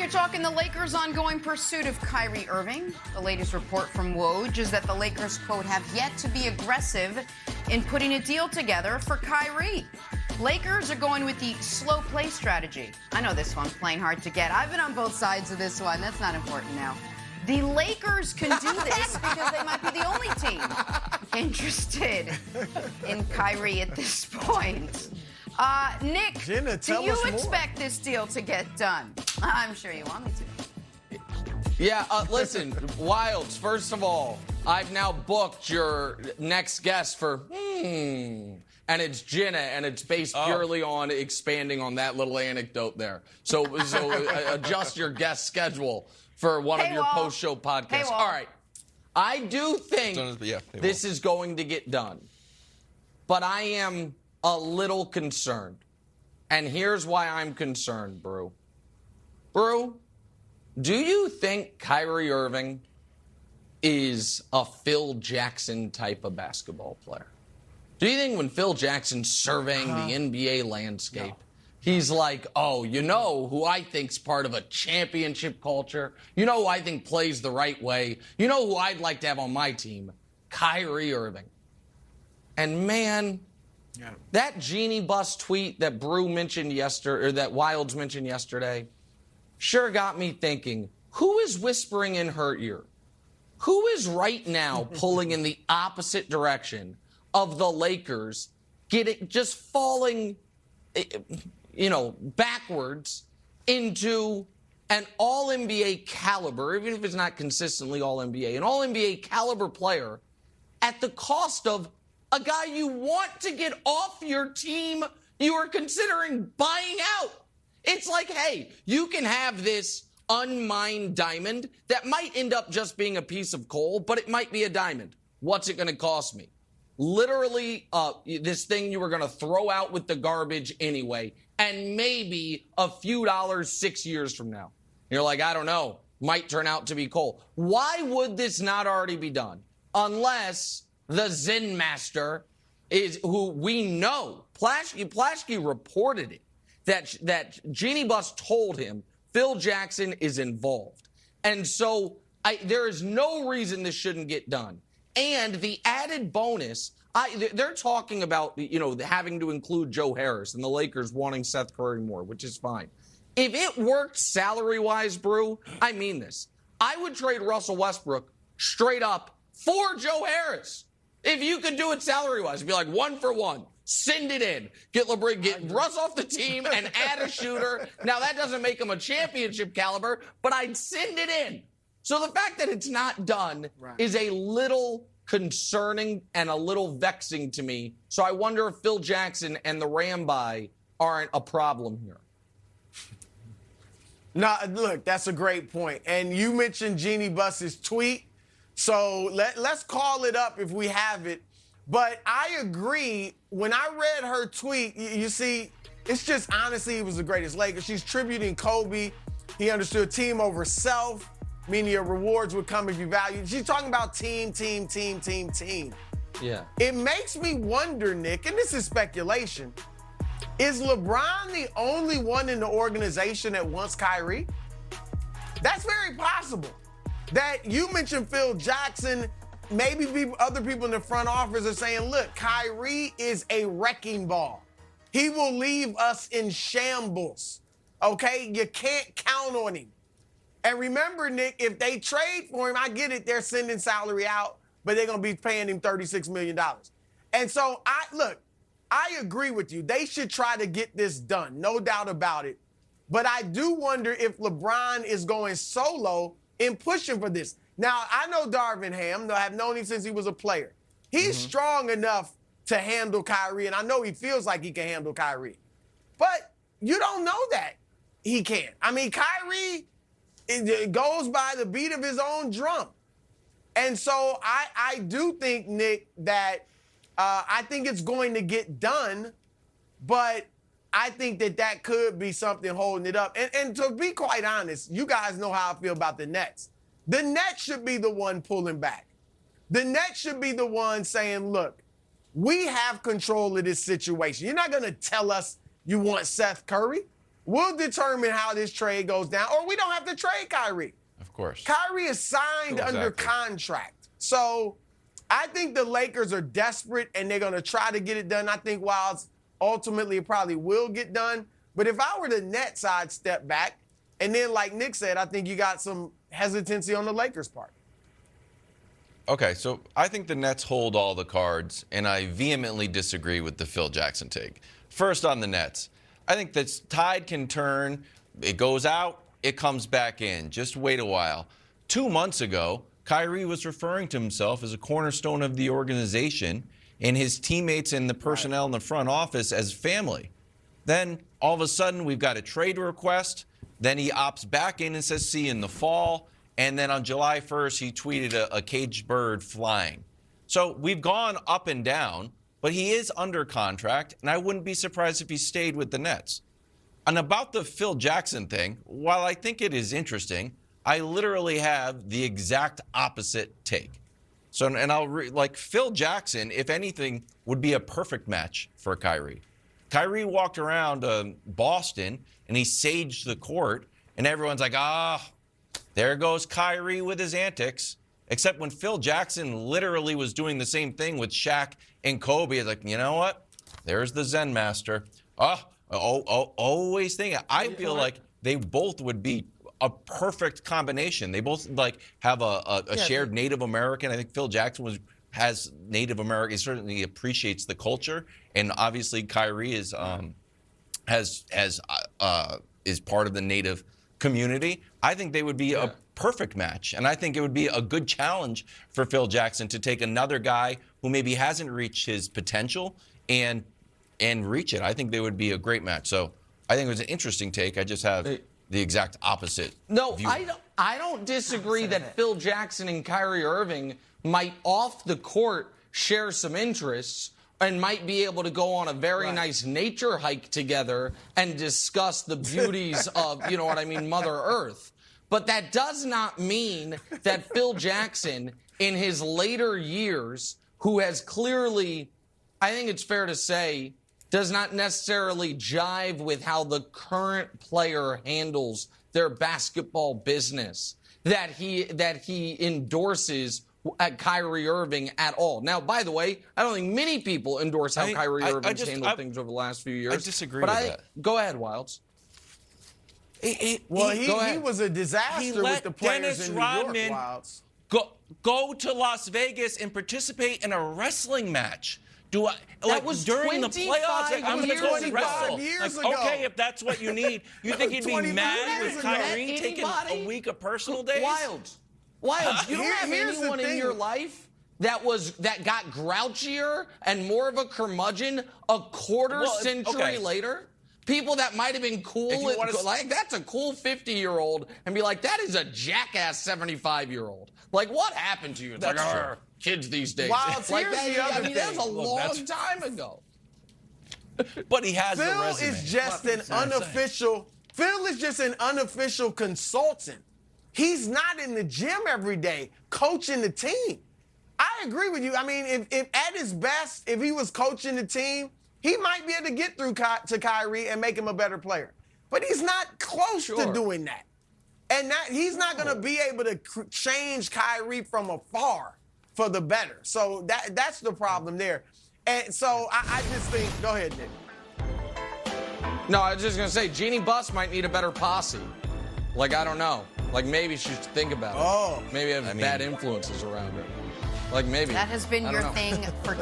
you're talking the Lakers' ongoing pursuit of Kyrie Irving. The latest report from Woj is that the Lakers, quote, have yet to be aggressive in putting a deal together for Kyrie. Lakers are going with the slow play strategy. I know this one, playing hard to get. I've been on both sides of this one. That's not important now. The Lakers can do this because they might be the only team interested in Kyrie at this point. Nick, Jenna, do you expect this deal to get done? I'm sure you want me to. Yeah, listen, Wilds, first of all, I've now booked your next guest for and it's Jenna, and it's based purely on expanding on that little anecdote there. So adjust your guest schedule for one of your post-show podcasts. All right. I do think this is going to get done, but I am a little concerned. And here's why I'm concerned, Brew. Brew, do you think Kyrie Irving is a Phil Jackson type of basketball player? Do you think when Phil Jackson's surveying the NBA landscape, he's like, oh, you know who I think's part of a championship culture? You know who I think plays the right way? You know who I'd like to have on my team? Kyrie Irving. And man, that genie bus tweet that Brew mentioned yesterday, or that Wilds mentioned yesterday, sure got me thinking, who is whispering in her ear? Who is right now pulling in the opposite direction of the Lakers, just falling, backwards into an all-NBA caliber, even if it's not consistently all-NBA, an all-NBA caliber player at the cost of a guy you want to get off your team you are considering buying out. It's like, hey, you can have this unmined diamond that might end up just being a piece of coal, but it might be a diamond. What's it going to cost me? Literally, this thing you were going to throw out with the garbage anyway, and maybe a few dollars 6 years from now. You're like, I don't know, might turn out to be coal. Why would this not already be done? Unless the Zen Master is who we know. Plaschke reported it, that Genie Bus told him Phil Jackson is involved. And so there is no reason this shouldn't get done. And the added bonus, they're talking about, having to include Joe Harris and the Lakers wanting Seth Curry more, which is fine. If it worked salary-wise, Brew, I mean this. I would trade Russell Westbrook straight up for Joe Harris. If you could do it salary-wise, it'd be like 1 for 1. Send it in. Get Russ off the team and add a shooter. Now, that doesn't make him a championship caliber, but I'd send it in. So the fact that it's not done is a little concerning and a little vexing to me. So I wonder if Phil Jackson and the Ramby aren't a problem here. No, look, that's a great point. And you mentioned Jeannie Buss's tweet. So let's call it up if we have it. But I agree. When I read her tweet, you see, it's just honestly, it was the greatest Laker. She's tributing Kobe. He understood team over self, meaning your rewards would come if you value. She's talking about team. Yeah. It makes me wonder, Nick, and this is speculation, is LeBron the only one in the organization that wants Kyrie? That's very possible. That you mentioned Phil Jackson, maybe other people in the front office are saying, look, Kyrie is a wrecking ball. He will leave us in shambles, okay? You can't count on him. And remember, Nick, if they trade for him, I get it, they're sending salary out, but they're going to be paying him $36 million. And so, I agree with you. They should try to get this done, no doubt about it. But I do wonder if LeBron is going solo in pushing for this. Now, I know Darvin Ham. I've known him since he was a player. He's strong enough to handle Kyrie, and I know he feels like he can handle Kyrie. But you don't know that he can. I mean, Kyrie it goes by the beat of his own drum. And so I do think, Nick, that I think it's going to get done, but I think that could be something holding it up. And to be quite honest, you guys know how I feel about the Nets. The Nets should be the one pulling back. The Nets should be the one saying, look, we have control of this situation. You're not going to tell us you want Seth Curry. will determine how this trade goes down, or we don't have to trade Kyrie. Of course. Kyrie is signed under contract. So I think the Lakers are desperate, and they're going to try to get it done. I think while ultimately it probably will get done. But if I were the Nets, I'd step back. And then, like Nick said, I think you got some hesitancy on the Lakers' part. Okay, so I think the Nets hold all the cards, and I vehemently disagree with the Phil Jackson take. First on the Nets, I think this tide can turn. It goes out, it comes back in. Just wait a while. 2 months ago, Kyrie was referring to himself as a cornerstone of the organization and his teammates and the personnel in the front office as family. Then all of a sudden, we've got a trade request. Then he opts back in and says, see you in the fall. And then on July 1st, he tweeted a caged bird flying. So we've gone up and down, but he is under contract, and I wouldn't be surprised if he stayed with the Nets. And about the Phil Jackson thing, while I think it is interesting, I literally have the exact opposite take. So, and like Phil Jackson, if anything, would be a perfect match for Kyrie. Kyrie walked around Boston, and he saged the court, and everyone's like, there goes Kyrie with his antics. Except when Phil Jackson literally was doing the same thing with Shaq and Kobe, it's like, you know what? There's the Zen master. Always thinking. I feel like they both would be a perfect combination. They both like have a shared Native American. I think Phil Jackson has Native American. He certainly appreciates the culture, and obviously Kyrie is part of the Native community. I think they would be a perfect match, and I think it would be a good challenge for Phil Jackson to take another guy who maybe hasn't reached his potential and reach it. I think they would be a great match. So I think it was an interesting take. I just have the exact opposite. No, view. I don't disagree that Phil Jackson and Kyrie Irving might off the court share some interests and might be able to go on a very nice nature hike together and discuss the beauties of, you know what I mean, Mother Earth. But that does not mean that Phil Jackson, in his later years, who has clearly, I think it's fair to say, does not necessarily jive with how the current player handles their basketball business, that he endorses Kyrie Irving at all. Now, by the way, I don't think many people endorse how Kyrie Irving's handled things over the last few years. I disagree with that. Go ahead, Wilds. He was a disaster with the players Dennis in New Rodman York, Wilds. Go to Las Vegas and participate in a wrestling match. That was during the playoffs? I'm going to go and wrestle. Years ago. Okay, if that's what you need. You think he'd be mad with Kyrie taking a week of personal days? Wilds, you don't have anyone in your life that got grouchier and more of a curmudgeon a quarter century later? People that might have been cool, like that's a cool 50-year-old, and be like, that is a jackass 75-year-old. Like, what happened to you? It's that's like, true. Kids these days. Here's the other thing. That was a long time ago. But he has the resume. Phil is just an unofficial consultant. He's not in the gym every day coaching the team. I agree with you. I mean, if at his best, if he was coaching the team, he might be able to get through to Kyrie and make him a better player. But he's not close to doing that. And he's not going to be able to change Kyrie from afar for the better. So that's the problem there. And so I just think, go ahead, Nick. No, I was just going to say, Jeannie Buss might need a better posse. Like, I don't know. Like, maybe she should think about it. Maybe have bad influences around her. Like, maybe. That has been your thing for